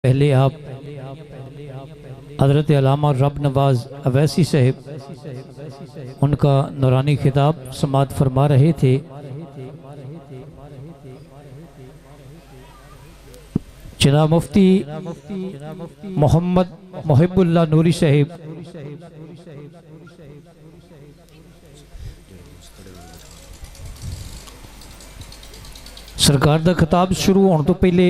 पहले आप हज़रत अल्लामा रब नवाज अवैसी साहब उनका नूरानी खिताब समात फरमा रहे थे। जनाब मुफ्ती मोहम्मद मुहिबुल्लाह नूरी साहब सरकार का खिताब शुरू होने तो पहले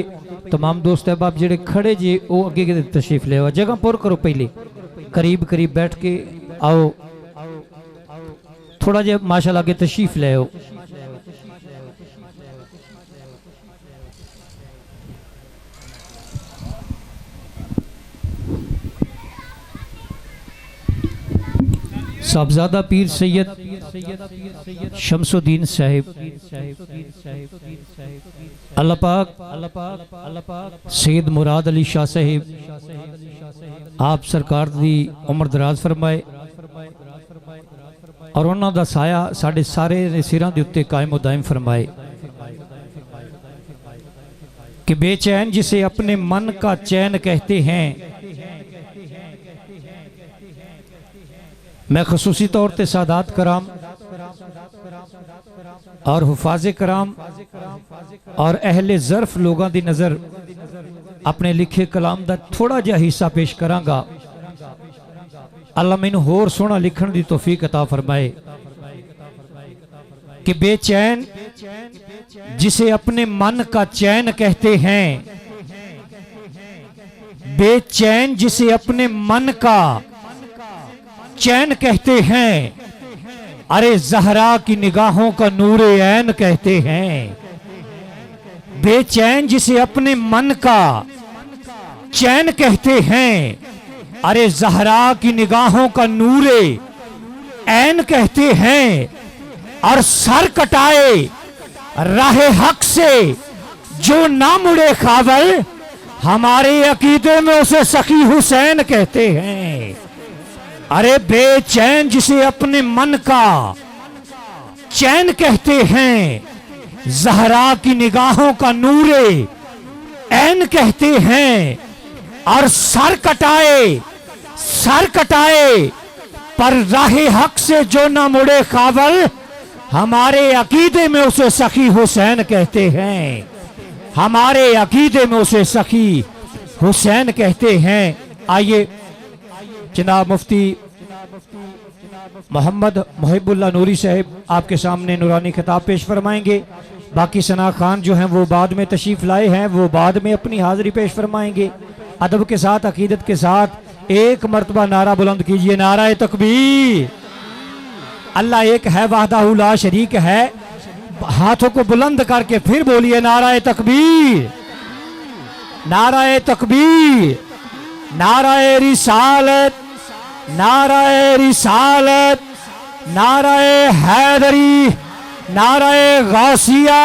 तमाम दोस्त अहबाब जेड़े खड़े जे वो अगे के तशरीफ ले आओ, जगह पुर करो, पहले करीब करीब बैठ के आओ, थोड़ा जहा माशाल्लाह आगे तशरीफ ले आओ। साहबजादा पीर सैयद शमसुद्दीन साहिब अल्लाह पाक सैयद मुराद अली शाह साहिब आप सरकार दी उम्र दराज फरमाए और उन्हों दा साया साढ़े सारे सिरां दे उत्ते कायम दायम फरमाए कि बेचैन जिसे अपने मन का चैन कहते हैं, मैं खसूसी तौर पर सादात कराम और हुफाज कराम और अहले ज़र्फ लोगों की नज़र अपने लिखे कलाम का थोड़ा जहा हिस्सा पेश करांगा। अल्लाह मैनू होर सोहना लिखण दी तौफीक अता फरमाए कि बेचैन जिसे अपने मन का चैन कहते हैं, बेचैन जिसे अपने मन का चैन कहते हैं, अरे ज़हरा की निगाहों का नूर ऐन कहते हैं। बेचैन जिसे अपने मन का चैन कहते हैं, अरे ज़हरा की निगाहों का नूर ऐन कहते हैं। और सर कटाए राहे हक से जो ना मुड़े खावल, हमारे अकीदे में उसे सखी हुसैन कहते हैं। अरे बेचैन जिसे अपने मन का चैन कहते हैं, ज़हरा की निगाहों का नूरे ऐन कहते हैं। और सर कटाए पर राहे हक से जो ना मुड़े कावल, हमारे अकीदे में उसे सखी हुसैन कहते हैं। हमारे अकीदे में उसे सखी हुसैन कहते हैं। आइए जनाब मुफ्ती मोहम्मद मुहिबुल्लाह नूरी साहब आपके सामने नूरानी खिताब पेश फरमाएंगे। बाकी सना खान जो हैं वो बाद में तशरीफ लाए हैं, वो बाद में अपनी हाजिरी पेश फरमाएंगे। अदब के साथ, अकीदत के साथ एक मर्तबा नारा बुलंद कीजिए, नारा तकबीर। अल्लाह एक है, वाहदाहु ला शरीक है। हाथों को बुलंद करके फिर बोलिए नारा तकबीर, नारा तकबीर, नाराए रिसालत, नाराए रिसालत, नाराए हैदरी, नाराए गौसिया,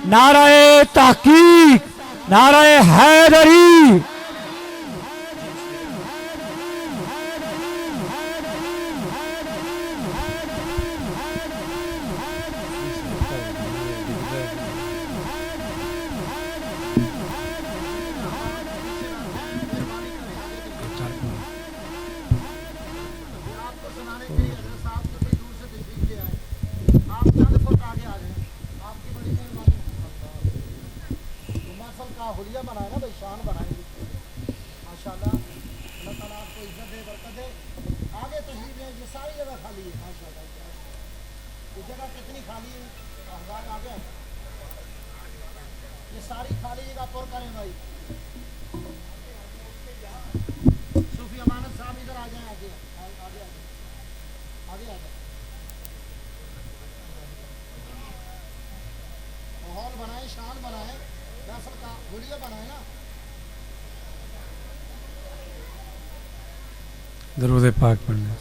नाराए तहकीक, नाराए हैदरी। दरूद पाक पढ़ने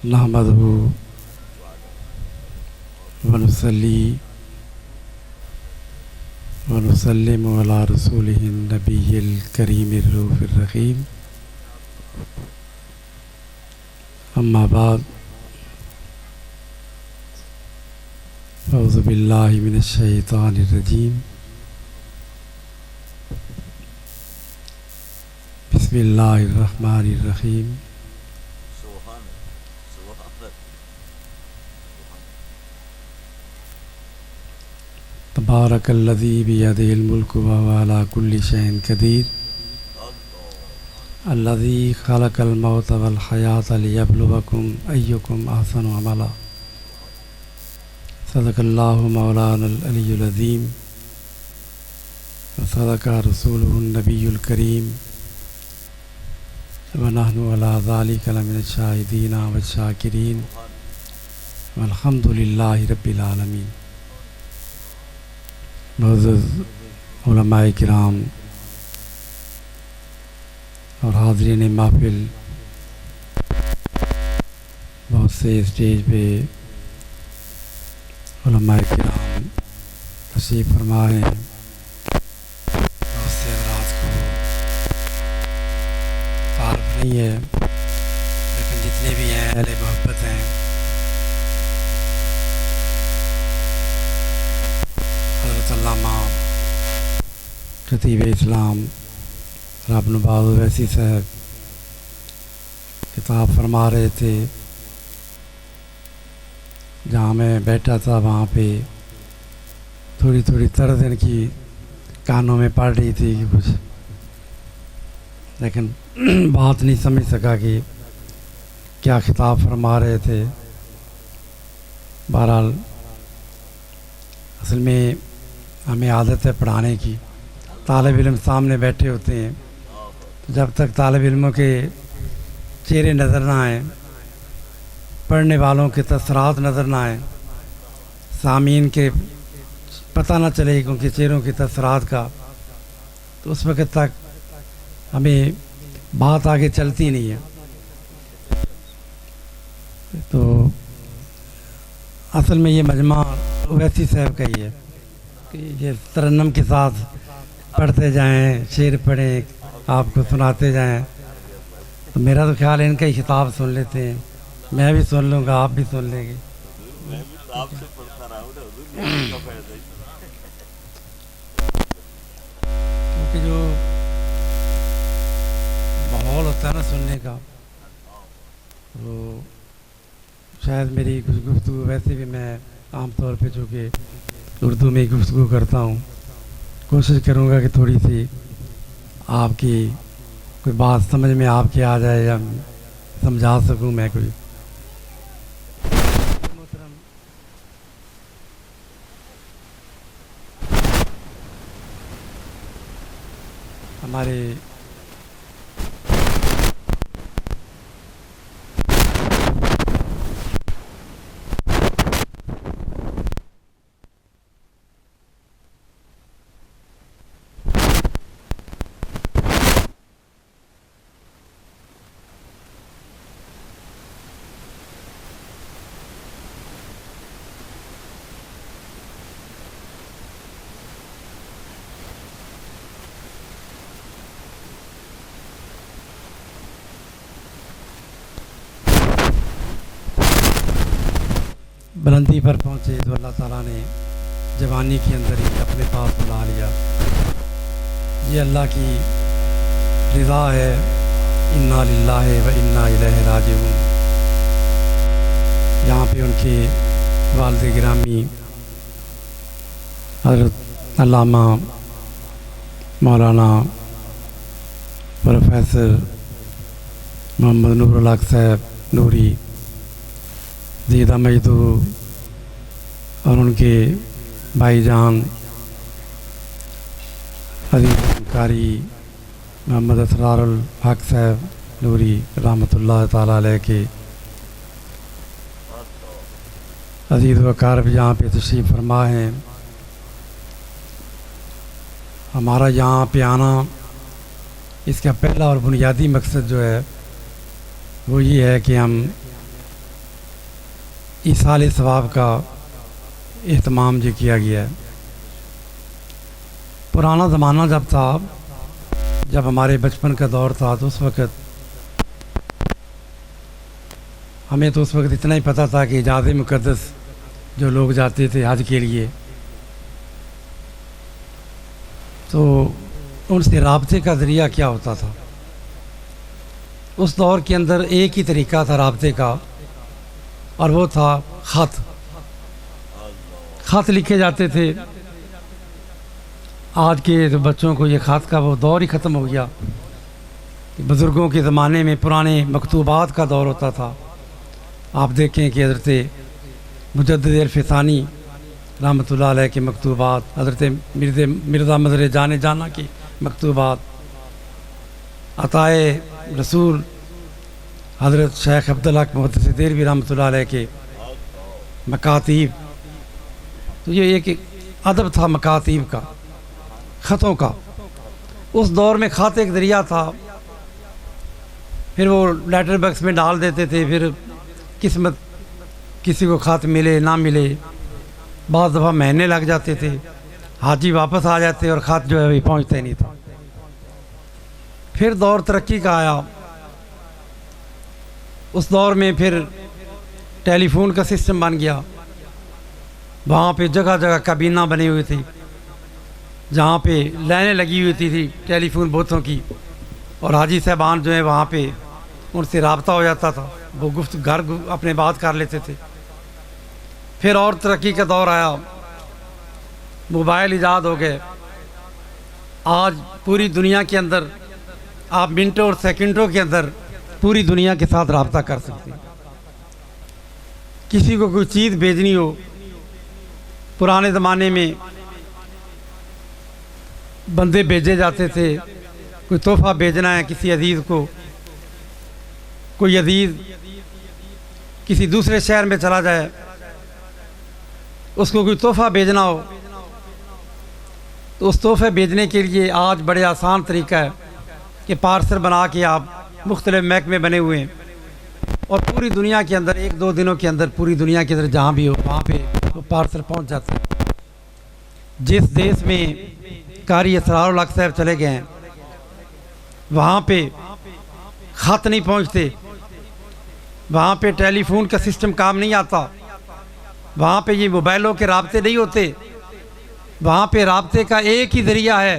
नहमदहु व नुसल्ली व नुसल्लिमु अला रसूलिहिन नबिय्यिल करीमिर रऊफिर रहीम। अम्मा बाद औज़ु बिल्लाहि मिनश शैतानिर रजीम। बिस्मिल्लाहिर रहमानिर रहीम। तबारकल्लज़ी बियदिहिल मुल्कु व हुवा अला कुल्लि शैइन क़दीर। अल्लज़ी खलक़ल मौत वल हयात लियब्लुवकुम अय्युकुम अहसनु अमला। सदक़ल्लाहु मौलानल अलियुल अज़ीम व सदक़ रसूलुहुन नबियुल करीम व नहनु अला ज़ालिका लमिनश शाहिदीन व शाकिरीन वल्हम्दुलिल्लाहि रब्बिल आलमीन। मुअज़्ज़ज़ उलमाए किराम और हाज़रीन महफ़िल, बहुत से स्टेज पे उलमाए किराम तशरीफ़ फरमा हैं। बहुत से हज़रात को तारुफ़ नहीं है, लेकिन जितने भी हैं अहले मोहब्बत हैं। हज़रत अल्लामा खतीब इस्लाम रब नवाज़ वैसी साहब किताब फरमा रहे थे। जहाँ मैं बैठा था वहाँ पे थोड़ी थोड़ी तर्ज इनकी कानों में पड़ रही थी कि कुछ, लेकिन बात नहीं समझ सका कि क्या खिताब फरमा रहे थे। बहरहाल असल में हमें आदत है पढ़ाने की। तालिब इल्म सामने बैठे होते हैं, तो जब तक तालिब इल्मों के चेहरे नज़र ना आए, पढ़ने वालों के तसरात नज़र ना आए, सामीन के पता ना चले उनके चेहरों के तसरात का, तो उस वक़्त तक हमें बात आगे चलती नहीं है। तो असल में ये मजमा वैसी साहब का ही है कि ये तरन्नम के साथ पढ़ते जाएं, शेर पढ़ें, आपको सुनाते जाएं। तो मेरा तो ख्याल है इनका ही खिताब सुन लेते हैं, मैं भी सुन लूँगा, आप भी सुन लेंगे। क्योंकि जो माहौल होता है ना सुनने का, वो शायद मेरी कुछ गुफ्तगू, वैसे भी मैं आमतौर पे चूँकि उर्दू में ही गुफ्तगू करता हूँ, कोशिश करूँगा कि थोड़ी सी आपकी कोई बात समझ में आपके आ जाए या समझा सकूँ मैं कोई। हमारे बुलंदी पर पहुँचे तो अल्लाह ताला ने जवानी के अंदर ही अपने पास बुला लिया। ये अल्लाह की रिज़ा है। इन्ना लिल्लाहि व इन्ना इलैहि राजिऊन। यहाँ पे उनके वालिद गिरामी हज़रत अल्लामा मौलाना प्रोफेसर मोहम्मद नूरुल हक साहब नूरी ज़ीदा मजदू और उनके भाईजान अज़ीज़ कारी मोहम्मद असरारुल हक साहब नूरी रहमतुल्लाह ताला अलैह के अज़ीज़ वकार भी यहाँ पे तशरीफ़ फरमा हैं। हमारा यहाँ पे आना, इसका पहला और बुनियादी मकसद जो है वो ये है कि हम ईसाल सवाब का एहतमाम जो किया गया है। पुराना ज़माना जब था, जब हमारे बचपन का दौर था, तो उस वक़्त हमें तो उस वक़्त इतना ही पता था कि इजाज़ मुक़द्दस जो लोग जाते थे हज के लिए, तो उनसे राब्ते का ज़रिया क्या होता था। उस दौर के अंदर एक ही तरीक़ा था राब्ते का, और वो था ख़त। ख़त लिखे जाते थे। आज के तो बच्चों को ये ख़त का वो दौर ही ख़त्म हो गया। बुज़ुर्गों के ज़माने में पुराने मकतूबात का दौर होता था। आप देखें कि हज़रत मुजद्दिद अल-फ़िसानी रहमतुल्लाह अलैह के मकतूबात, हज़रत मिर्ज़ा मज़हर जाने जाना की मकतूबात, अताए रसूल हज़रत शेख अब्दुल हक मुहद्दिस देहलवी रहमतुल्लाह अलैह के मकातीब। तो ये एक अदब था मकातीब का, ख़तों का। उस दौर में ख़त एक ज़रिया था। फिर वो लेटर बॉक्स में डाल देते थे, फिर किस्मत, किसी को ख़त मिले ना मिले, बहुत दफ़ा महीने लग जाते थे, हाजी वापस आ जाते और ख़त जो है वही पहुँचता ही नहीं था। फिर दौर तरक्की का आया। उस दौर में फिर टेलीफोन का सिस्टम बन गया। वहाँ पे जगह जगह काबीना बनी हुई थी, जहाँ पे लाइनें लगी हुई थी टेलीफोन बूथों की, और हाजी साहबान जो है वहाँ पे उनसे रब्ता हो जाता था, वो घर अपने बात कर लेते थे। फिर और तरक्की का दौर आया, मोबाइल ईजाद हो गए। आज पूरी दुनिया के अंदर आप मिनटों और सेकंडों के अंदर पूरी दुनिया के साथ रब्ता कर सकते हैं। किसी को कोई चीज़ भेजनी हो, पुराने ज़माने में बंदे भेजे जाते थे, कोई तोहफ़ा भेजना है किसी अजीज़ को, कोई अजीज़ किसी दूसरे शहर में चला जाए, उसको कोई तोहफ़ा भेजना हो, तो उस तोहफ़े भेजने के लिए आज बड़े आसान तरीका है कि पार्सल बना के आप, मुख्तलिफ महकमे बने हुए हैं, और पूरी दुनिया के अंदर एक दो दिनों के अंदर पूरी दुनिया के अंदर जहाँ भी हो वहाँ पे वो पार्सल पहुँच जाता है। जिस देश में कारी असरारुल हक साहब चले गए हैं, वहाँ पे ख़त नहीं पहुँचते, वहाँ पे टेलीफोन का सिस्टम काम नहीं आता, वहाँ पे ये मोबाइलों के राब्ते नहीं होते। वहाँ पे राब्ते का एक ही ज़रिया है,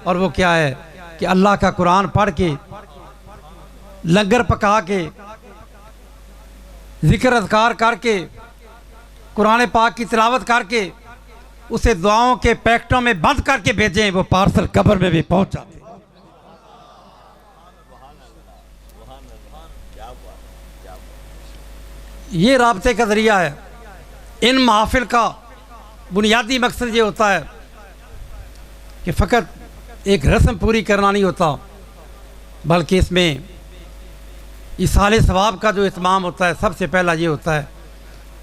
और वो क्या है कि अल्लाह का कुरान पढ़ के, लंगर पका के, ज़िक्र अज़कार करके, कुरान पाक की तिलावत करके, उसे दुआओं के पैकेटों में बंद करके भेजें, वो पार्सल कब्र में भी पहुंच जाते। ये राब्ते का ज़रिया है। इन महफिल का बुनियादी मकसद ये होता है कि फ़कत एक रस्म पूरी करना नहीं होता, बल्कि इसमें ईसाल सवाब का जो इत्माम होता है, सबसे पहला ये होता है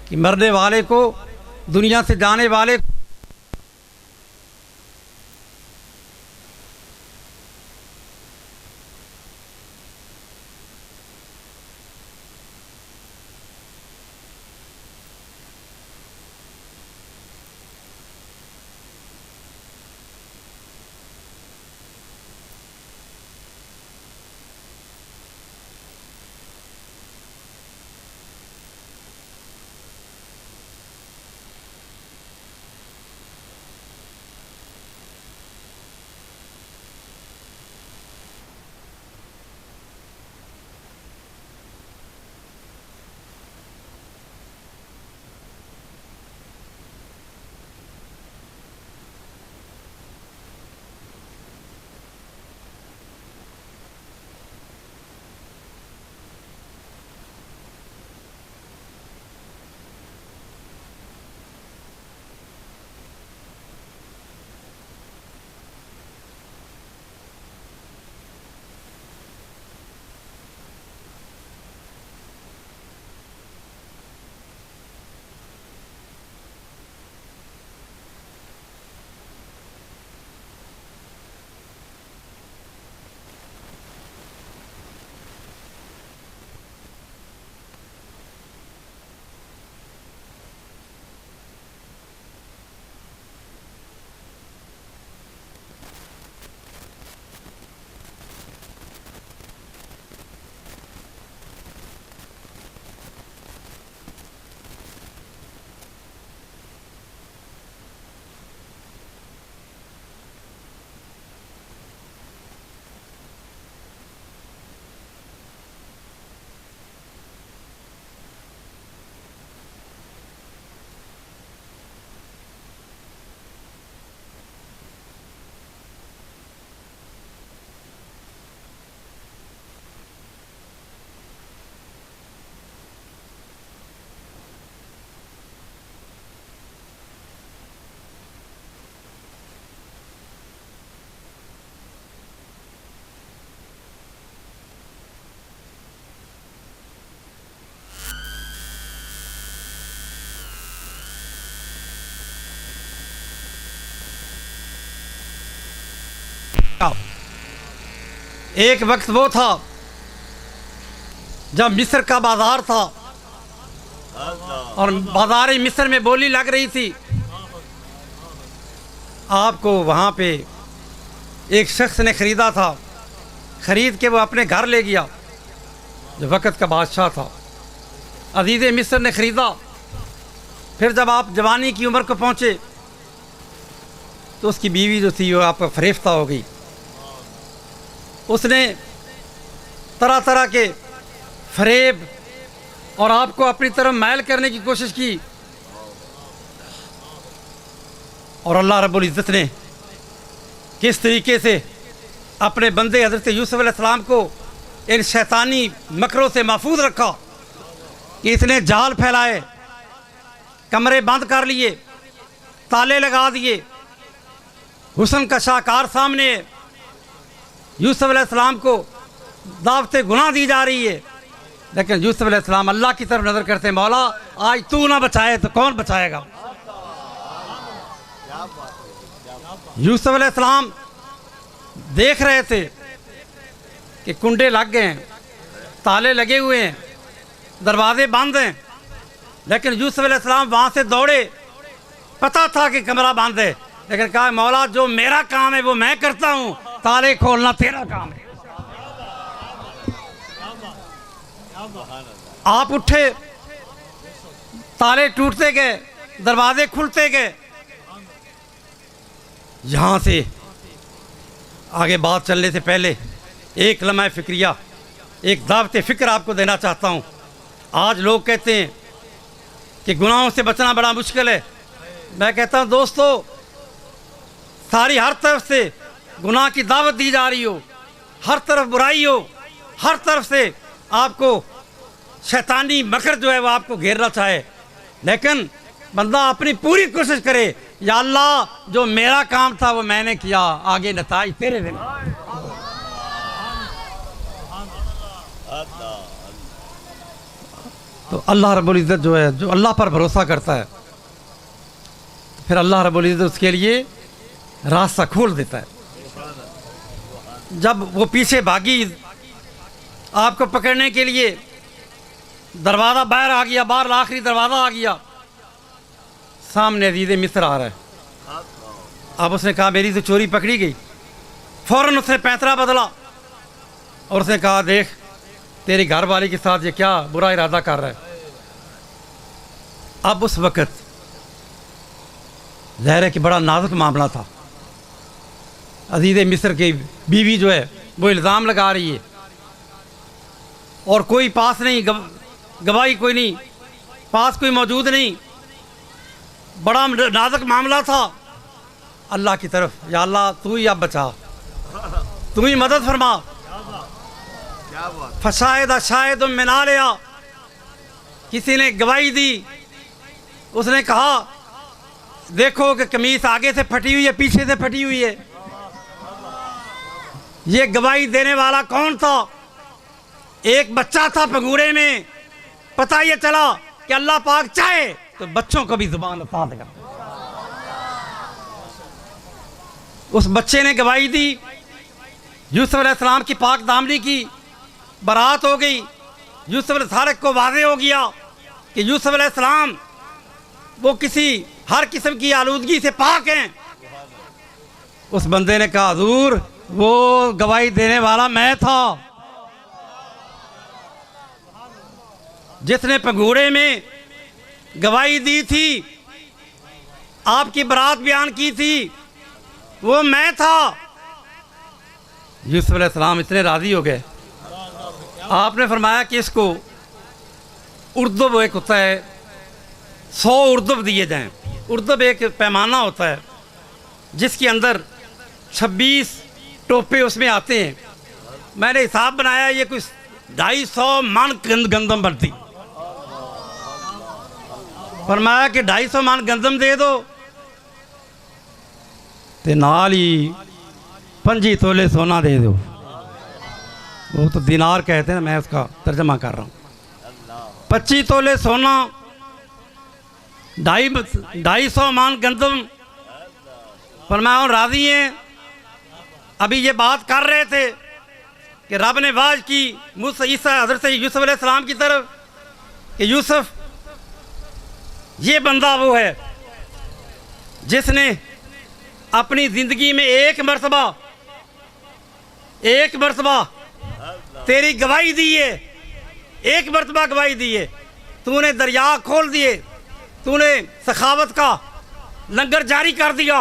कि मरने वाले को, दुनिया से जाने वाले एक वक्त वो था जब मिस्र का बाजार था और बाजार मिस्र में बोली लग रही थी। आपको वहाँ पे एक शख्स ने ख़रीदा था, ख़रीद के वो अपने घर ले गया, जो वक़्त का बादशाह था। अजीज़ मिस्र ने ख़रीदा। फिर जब आप जवानी की उम्र को पहुँचे तो उसकी बीवी जो थी वो आपका फरेफ्ता हो गई। उसने तरह तरह के फरेब और आपको अपनी तरफ मायल करने की कोशिश की, और अल्लाह रब्बुल इज़्ज़त ने किस तरीके से अपने बंदे हज़रत यूसुफ़ अलैहिस्सलाम को इन शैतानी मकरों से महफूज रखा कि इसने जाल फैलाए, कमरे बंद कर लिए, ताले लगा दिए। हुस्न का शाहकार सामने यूसुफ़ अलैहिस्सलाम को दावते गुनाह दी जा रही है, लेकिन यूसुफ़ अलैहिस्सलाम अल्लाह की तरफ नज़र करते, मौला आज तू ना बचाए तो कौन बचाएगा। यूसुफ़ अलैहिस्सलाम देख रहे थे कि कुंडे लग गए हैं, ताले लगे हुए हैं, दरवाजे बंद हैं, लेकिन यूसुफ़ अलैहिस्सलाम वहाँ से दौड़े। पता था कि कमरा बंद है, लेकिन कहा मौला जो मेरा काम है वो मैं करता हूँ, ताले खोलना तेरा काम है। आप उठे, ताले टूटते गए, दरवाजे खुलते गए। यहाँ से आगे बात चलने से पहले एक लम्हा फ़िक्रिया, एक दावत फ़िक्र आपको देना चाहता हूँ। आज लोग कहते हैं कि गुनाहों से बचना बड़ा मुश्किल है। मैं कहता हूँ दोस्तों, सारी हर तरफ से गुनाह की दावत दी जा रही हो, हर तरफ बुराई हो, हर तरफ से आपको शैतानी मकर जो है वो आपको घेरना चाहे, लेकिन बंदा अपनी पूरी कोशिश करे, या अल्लाह जो मेरा काम था वो मैंने किया, आगे नताज तेरे दिन। तो अल्लाह रब्बुल इज़्ज़त जो है, जो अल्लाह पर भरोसा करता है, फिर अल्लाह रब्बुल इज़्ज़त उसके लिए रास्ता खोल देता है। जब वो पीछे भागी आपको पकड़ने के लिए, दरवाज़ा बाहर आ गया, बाहर आखिरी दरवाज़ा आ गया, सामने अज़ीज़ मिस्र आ रहा है। अब उसने कहा मेरी तो चोरी पकड़ी गई। फ़ौरन उसने पैंतरा बदला और उसने कहा देख तेरी घर वाली के साथ ये क्या बुरा इरादा कर रहा है। अब उस वक़्त ज़ाहिर है कि बड़ा नाजुक मामला था। अज़ीज़ मिस्र की बीवी जो है वो इल्ज़ाम लगा रही है और कोई पास नहीं, गवाही कोई नहीं, पास कोई मौजूद नहीं। बड़ा नाजुक मामला था। अल्लाह की तरफ, या अल्लाह तू ही अब बचा, तू ही मदद फरमा। फशायद शायद मिना लिया, किसी ने गवाही दी। उसने कहा देखो कि कमीज आगे से फटी हुई है, पीछे से फटी हुई है। ये गवाही देने वाला कौन था? एक बच्चा था पंगूरे में। पता ये चला कि अल्लाह पाक चाहे तो बच्चों को भी जुबान अता देगा। उस बच्चे ने गवाही दी, यूसुफ अलैहिस्सलाम की पाक दामनी की बारात हो गई। यूसुफ अलैहिस्सलाम को वाज़े हो गया कि यूसुफ अलैहिस्सलाम वो किसी हर किस्म की आलूदगी से पाक हैं। उस बंदे ने कहा हुजूर वो गवाही देने वाला मैं था, जिसने पंगूड़े में गवाही दी थी, आपकी बारात बयान की थी, वो मैं था। यूसुफ अलैहिस्सलाम इतने राज़ी हो गए। आपने फरमाया कि इसको उर्दुब एक होता है, 100 उर्दुब दिए जाएं। उर्दुब एक पैमाना होता है जिसके अंदर 26 टोपे उसमें आते हैं। मैंने हिसाब बनाया ये कुछ 250 मन गंदम बनती। फरमाया कि 250 मन गंदम दे दो ते नाल ही 5 तोले सोना दे दो। वो तो दिनार कहते हैं, मैं उसका तर्जमा कर रहा हूँ। 25 तोले सोना, 250 मन गंदम। फरमाया राजी हैं? अभी ये बात कर रहे थे कि रब ने वाज की मूसा ईसा हज़रत यूसुफ अलैहिस्सलाम की तरफ कि यूसुफ ये बंदा वो है जिसने अपनी ज़िंदगी में एक मरतबा तेरी गवाही दी है, एक मरतबा गवाही दी है। तूने दरिया खोल दिए, तूने सखावत का लंगर जारी कर दिया।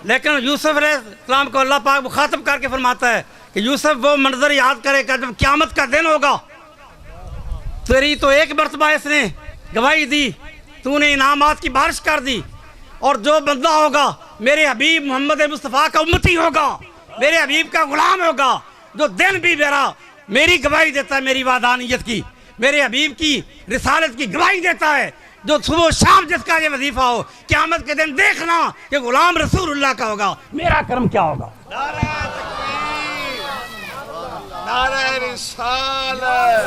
लेकिन यूसुफ अलैहिस्सलाम को अल्लाह पाक मुखातब करके फरमाता है कि यूसुफ वो मंजर याद करेगा जब क़यामत का दिन होगा। तेरी तो एक मरतबा इसने गवाही दी, तूने इनामात की बारिश कर दी, और जो बंदा होगा मेरे हबीब मोहम्मद मुस्तफ़ा का उम्मती होगा, मेरे हबीब का गुलाम होगा, जो दिन भी मेरी गवाही देता है, मेरी वादानियत की, मेरे हबीब की रिसालत की गवाही देता है, जो सुबह शाम जिसका ये वजीफा हो, क़यामत के दिन देखना कि गुलाम रसूलुल्लाह का होगा, मेरा कर्म क्या होगा। नारे रिसालत,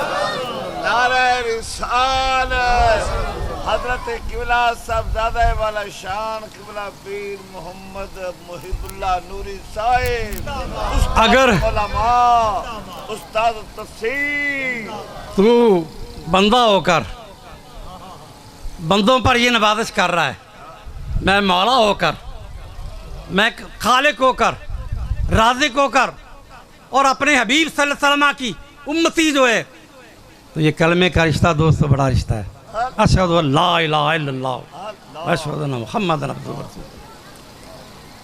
नारे रिसालत। हजरत किबला साहबजादा वाला शान किबला पीर मोहम्मद मुहिबुल्लाह नूरी साहिब, अगर उलमा, उस्ताद तफसीर, तू बंदा होकर बंदों पर ये नवाजिश कर रहा है, मैं मौला होकर, मैं खालिक होकर, राज़िक होकर, और अपने हबीब सल्लल्लाहु अलैहि वसल्लम की उम्मती जो है, तो ये कलमे का रिश्ता दोस्तों बड़ा रिश्ता है। अशहदु अल्ला इलाहा इल्लल्लाह व अशहदु अन्ना मुहम्मदन अब्दुहु व रसूलुहु।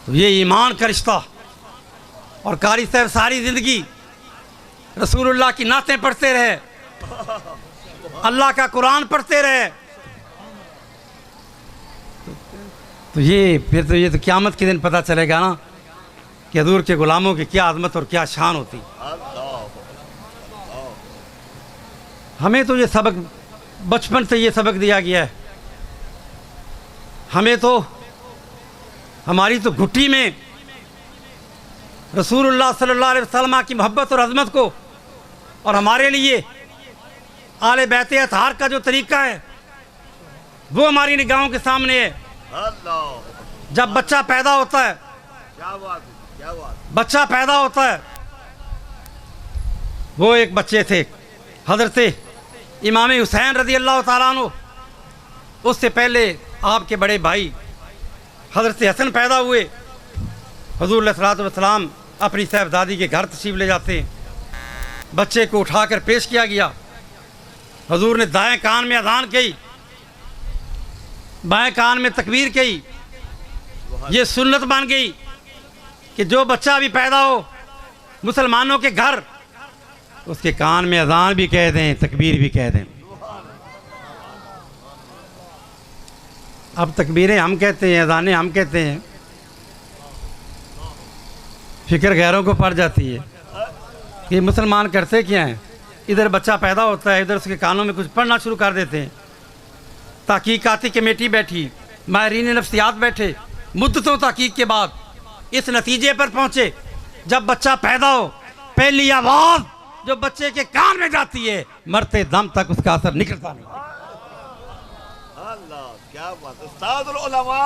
तो ये ईमान का रिश्ता। और कारी साहब सारी ज़िंदगी रसूलुल्लाह की नातें पढ़ते रहे, अल्लाह का कुरान पढ़ते रहे। तो ये फिर तो ये तो क़यामत के दिन पता चलेगा ना कि हजूर के ग़ुलामों की क्या अज़मत और क्या शान होती। हमें तो ये सबक बचपन से ये सबक दिया गया है। हमें तो हमारी तो घुट्टी में रसूलुल्लाह सल्लल्लाहु अलैहि वसल्लम की मोहब्बत और अज़मत को, और हमारे लिए आले बैत अतहार का जो तरीक़ा है वो हमारी निगाहों के सामने है। जब बच्चा पैदा होता है, क्या बात, क्या बात। बच्चा पैदा होता है, वो एक बच्चे थे हज़रत इमाम हुसैन रज़ी अल्लाह ताला अन्हु, उससे पहले आपके बड़े भाई हज़रत हसन पैदा हुए। हुज़ूर अलैहिस्सलातु वस्सलाम अपनी साहबजादी के घर तशरीफ़ ले जाते हैं, बच्चे को उठाकर पेश किया गया। हुज़ूर ने दाएं कान में अज़ान कही, बाएं कान में तकबीर कही। ये सुन्नत बन गई कि जो बच्चा भी पैदा हो मुसलमानों के घर, उसके कान में अज़ान भी कह दें, तकबीर भी कह दें। अब तकबीरें हम कहते हैं, अज़ानें हम कहते हैं, फिक्र गैरों को पड़ जाती है कि मुसलमान करते क्या हैं। इधर बच्चा पैदा होता है, इधर उसके कानों में कुछ पढ़ना शुरू कर देते हैं। तहकीकाती कमेटी बैठी, माहिरीन नफ्सियात बैठे, मुद्दतों तहकीक के बाद इस नतीजे पर पहुँचे, जब बच्चा पैदा हो पहली आवाज़ जो बच्चे के कान में जाती है, मरते दम तक उसका असर निकलता नहीं। अल्लाह, क्या बात। उस्तादुल उलमा,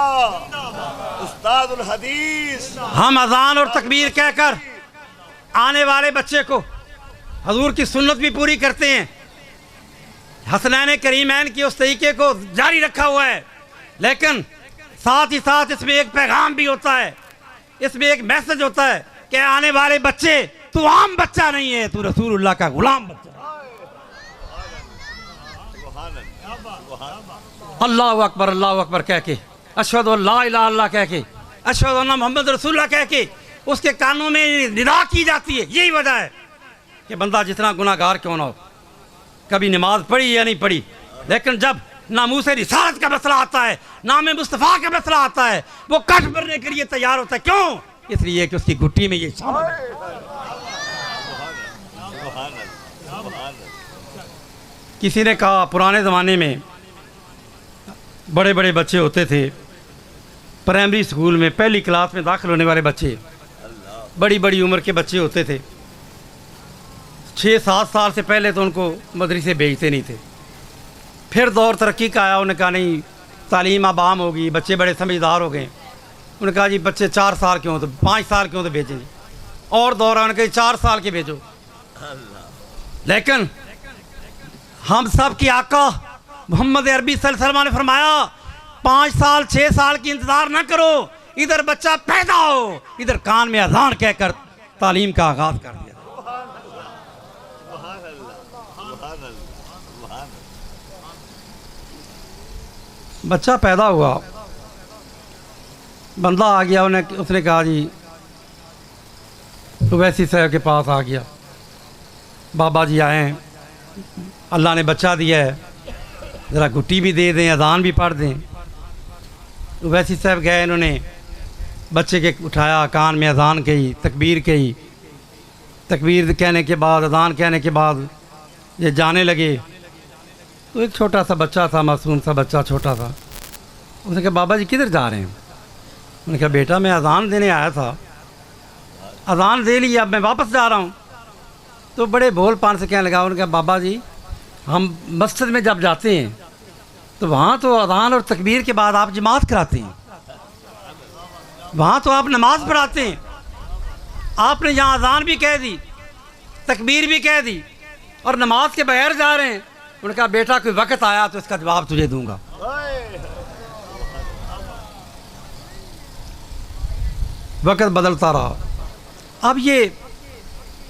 उस्तादुल हदीस। हम अजान और तकबीर कहकर आने वाले बच्चे को हजूर की सुन्नत भी पूरी करते हैं। हसनैन करीमैन की उस तरीके को जारी रखा हुआ है, लेकिन साथ ही साथ इसमें एक पैगाम भी होता है, इसमें एक मैसेज होता है कि आने वाले बच्चे, तू आम बच्चा नहीं है, तू रसूलुल्लाह का गुलाम बच्चा। अल्लाह अकबर, अल्लाह अकबर कह के, अशहदु अल्ला इलाहा इल्लल्लाह कह के, अशहदु अन्ना मुहम्मद रसूलुल्लाह कह के उसके कानों में निदा की जाती है। यही वजह है कि बंदा जितना गुनाहगार क्यों ना हो, कभी नमाज पढ़ी या नहीं पढ़ी, लेकिन जब नामूस रिसालत का मसला आता है, नाम मुस्तफ़ा का मसला आता है, वो कट भरने के लिए तैयार होता है। क्यों? इसलिए कि उसकी घुट्टी में ये शामिल है। किसी ने कहा पुराने ज़माने में बड़े बड़े बच्चे होते थे, प्राइमरी स्कूल में पहली क्लास में दाखिल होने वाले बच्चे, बड़ी बड़ी उम्र के बच्चे होते थे। 6-7 साल से पहले तो उनको मदरसे भेजते नहीं थे। फिर दौर तरक्की का आया, उन्होंने कहा नहीं, तालीम अब आम होगी, बच्चे बड़े समझदार हो गए। उन्होंने कहा जी बच्चे 4 साल के हों तो 5 साल के हों तो भेजें। और दौरान के 4 साल के भेजो। लेकिन हम सब की आका मोहम्मद अरबी सल्लल्लाहु अलैहि वसल्लम ने फरमाया 5 साल 6 साल की इंतजार ना करो, इधर बच्चा पैदा हो, इधर कान में अजान कहकर तालीम का आगाज कर दिया। बच्चा पैदा हुआ, बंदा आ गया, उसने कहा जी उवैसी साहब के पास आ गया, बाबा जी आए हैं, अल्लाह ने बच्चा दिया है, ज़रा गुट्टी भी दे दें, अजान भी पढ़ दें। उवैसी साहब गए, इन्होंने बच्चे के उठाया, कान में अजान कही, तकबीर कही, तकबीर कहने के बाद, अजान कहने के बाद ये जाने लगे। तो एक छोटा सा बच्चा था, मासूम सा बच्चा, छोटा सा। उसने कहा बाबा जी किधर जा रहे हैं? उन्होंने कहा बेटा मैं अजान देने आया था, अजान दे ली, अब मैं वापस जा रहा हूँ। तो बड़े भोल पान से कहने लगा, उन्होंने कहा बाबा जी हम मस्जिद में जब जाते हैं तो वहाँ तो अजान और तकबीर के बाद आप जमात कराते हैं, वहाँ तो आप नमाज पढ़ाते हैं, आपने यहाँ अजान भी कह दी, तकबीर भी कह दी और नमाज के बगैर जा रहे हैं। उन्होंने कहा बेटा कोई वक्त आया तो इसका जवाब तुझे दूंगा। वक्त बदलता रहा। अब ये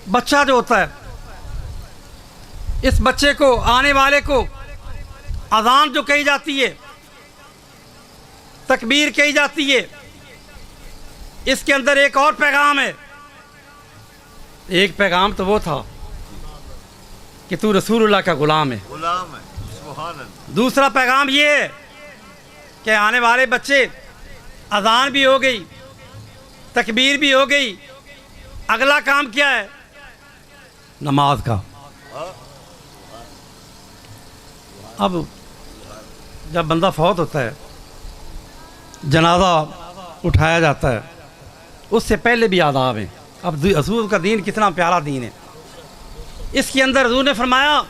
बच्चा जो होता है, इस बच्चे को, आने वाले को अजान जो कही जाती है, तकबीर कही जाती है, इसके अंदर एक और पैगाम है। एक पैगाम तो वो था कि तू रसूलुल्लाह का गुलाम है, सुभान अल्लाह। दूसरा पैगाम ये है कि आने वाले बच्चे, अजान भी हो गई, तकबीर भी हो गई, अगला काम क्या है? नमाज का। अब जब बंदा फौत होता है, जनाजा उठाया जाता है, उससे पहले भी आदाब हैं। अब रसूल का दीन कितना प्यारा दीन है। इसके अंदर रसूल ने फरमाया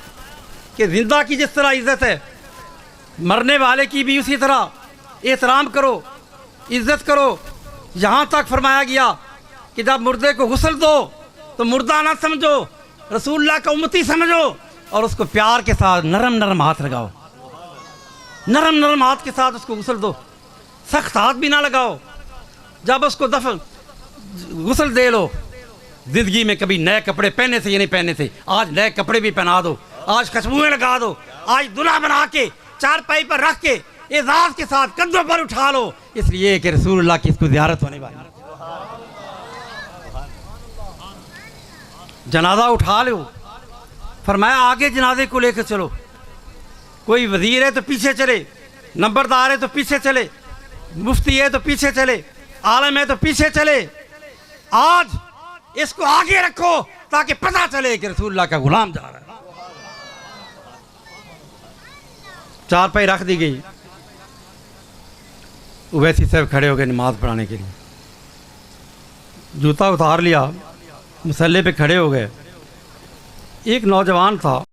कि जिंदा की जिस तरह इज़्ज़त है, मरने वाले की भी उसी तरह एहतराम करो, इज़्ज़त करो। यहाँ तक फरमाया गया कि जब मुर्दे को गुस्ल दो तो मुर्दा ना समझो, रसूलुल्लाह का उम्मती समझो और उसको प्यार के साथ नरम नरम हाथ लगाओ, नरम नरम हाथ के साथ उसको गुस्ल दो, सख्त हाथ भी ना लगाओ। जब उसको दफन गुस्ल दे लो, जिंदगी में कभी नए कपड़े पहने थे या नहीं पहने थे, आज नए कपड़े भी पहना दो, आज खुशबुएं लगा दो, आज दूल्हा बना के चारपाई पर रख के एजाज के साथ कंधों पर उठा लो, इसलिए कि रसूलुल्लाह की इसको ज़ियारत होने वाली। जनाजा उठा लो, फरमाया आगे जनाजे को लेकर चलो। कोई वजीर है तो पीछे चले, नंबरदार है तो पीछे चले, मुफ्ती है तो पीछे चले, आलम है तो पीछे चले। आज इसको आगे रखो ताकि पता चले कि रसूलुल्लाह का गुलाम जा रहा है। चारपाई रख दी गई, उवैसी साहब खड़े हो गए नमाज पढ़ाने के लिए। जूता उतार लिया, मुसल्ले पे खड़े हो गए। एक नौजवान था,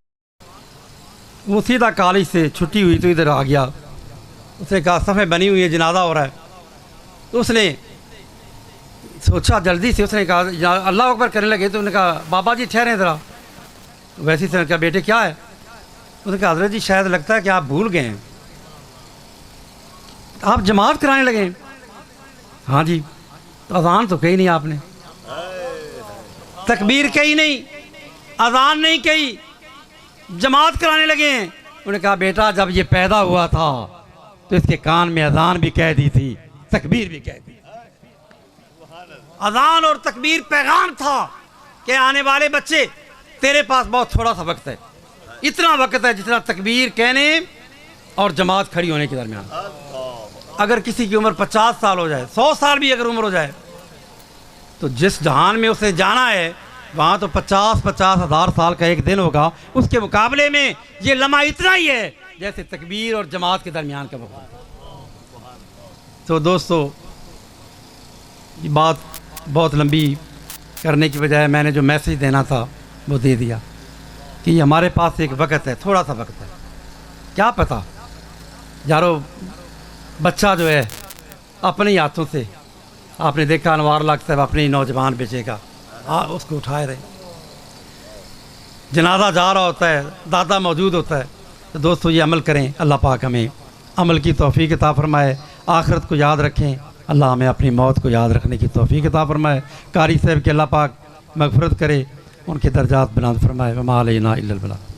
वो सीधा कॉलेज से छुट्टी हुई तो इधर आ गया। उसने कहा सफ़े बनी हुई है, जनाजा हो रहा है। तो उसने सोचा जल्दी से, उसने कहा अल्लाह अकबर करने लगे तो उन्होंने कहा बाबा जी ठहरें ज़रा। वैसे ही कहा बेटे क्या है? उसने कहा हज़रत जी शायद लगता है कि आप भूल गए हैं, आप जमात कराने लगे। हाँ जी। तो अजान तो कही नहीं आपने, तकबीर कही नहीं, अजान नहीं कही, जमात कराने लगे हैं। उन्होंने कहा बेटा जब ये पैदा हुआ था तो इसके कान में अजान भी कह दी थी, तकबीर भी कह दी। अजान और तकबीर पैगाम था कि आने वाले बच्चे तेरे पास बहुत थोड़ा सा वक्त है, इतना वक्त है जितना तकबीर कहने और जमात खड़ी होने के दरमियान। अगर किसी की उम्र 50 साल हो जाए, 100 साल भी अगर उम्र हो जाए, तो जिस जहान में उसे जाना है वहाँ तो 50-50 हज़ार साल का एक दिन होगा। उसके मुकाबले में ये लम्हा इतना ही है जैसे तकबीर और जमात के दरमियान का वक्त। तो दोस्तों ये बात बहुत लंबी करने की बजाय मैंने जो मैसेज देना था वो दे दिया कि हमारे पास एक वक्त है, थोड़ा सा वक्त है। क्या पता यारो बच्चा जो है अपने हाथों से, आपने देखा अनवार लाख साहब अपने ही नौजवान बेचेगा, उसको उठाए रहे। जनाजा जा रहा होता है, दादा मौजूद होता है, तो दोस्तों ये अमल करें। अल्लाह पाक हमें अमल की तौफीक अता फरमाए, आखिरत को याद रखें। अल्लाह हमें अपनी मौत को याद रखने की तौफीक अता फरमाए। कारी साहब के अल्लाह पाक मगफरत करे, उनके दर्जात बुलंद फरमाए। वमा अलैना इल्लल बलाग।